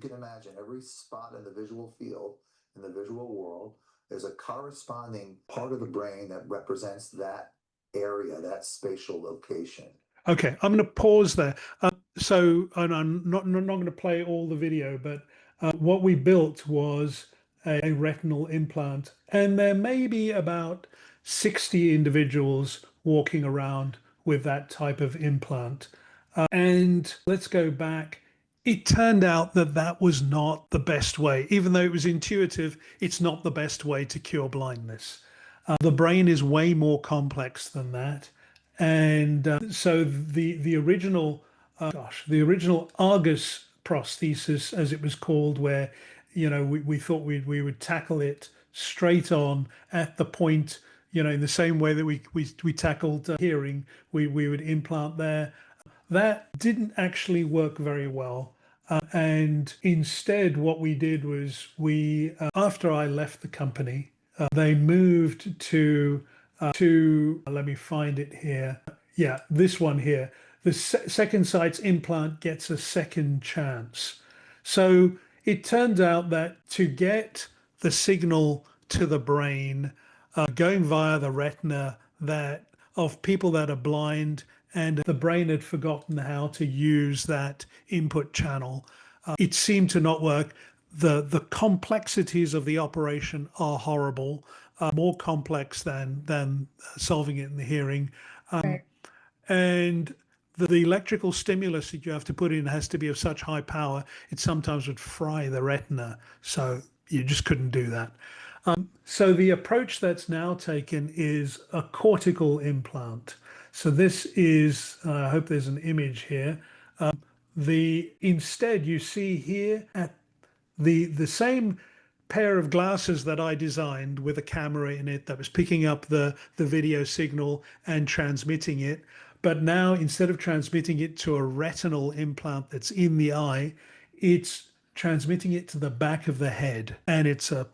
can imagine, every spot in the visual field, in the visual world, there's a corresponding part of the brain that represents that area, that spatial location. Okay, I'm going to pause there. So, and I'm not going to play all the video, but what we built was a retinal implant, and there may be about 60 individuals walking around with that type of implant. And let's go back. It turned out that that was not the best way. Even though it was intuitive, it's not the best way to cure blindness. The brain is way more complex than that. And so the original, the original Argus prosthesis, as it was called, where we thought we would tackle it straight on at the point, in the same way that we tackled hearing, we would implant there. That didn't actually work very well. And instead, what we did was after I left the company, they moved to let me find it here. Yeah, this one here. The second sight's implant gets a second chance. So it turned out that to get the signal to the brain, going via the retina that of people that are blind, and the brain had forgotten how to use that input channel, it seemed to not work. The complexities of the operation are horrible, more complex than solving it in the hearing. And the electrical stimulus that you have to put in has to be of such high power, it sometimes would fry the retina. So you just couldn't do that. So the approach that's now taken is a cortical implant. So this is, I hope there's an image here. Instead you see here at the same pair of glasses that I designed with a camera in it that was picking up the video signal and transmitting it. But now instead of transmitting it to a retinal implant that's in the eye, it's transmitting it to the back of the head. And it's a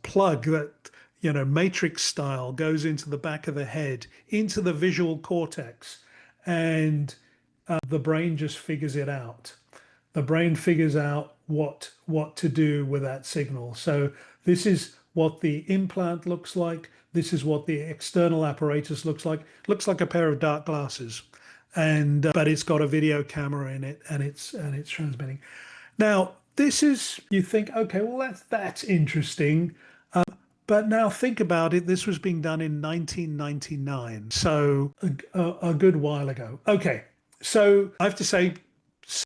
plug that, matrix style, goes into the back of the head, into the visual cortex. And the brain just figures it out. The brain figures out what to do with that signal. So this is what the implant looks like. This is what the external apparatus looks like. Looks like a pair of dark glasses, but it's got a video camera in it, and it's transmitting. Now this is, you think, okay, well that's interesting. But now think about it. This was being done in 1999, so a good while ago. Okay, so I have to say,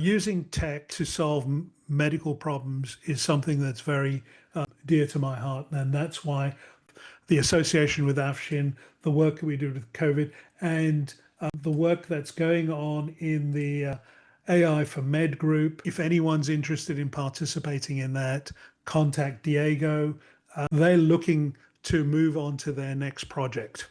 using tech to solve medical problems is something that's very dear to my heart, and that's why the association with Afshin, the work that we do with COVID, and the work that's going on in the AI for Med group. If anyone's interested in participating in that, contact Diego. They're looking to move on to their next project.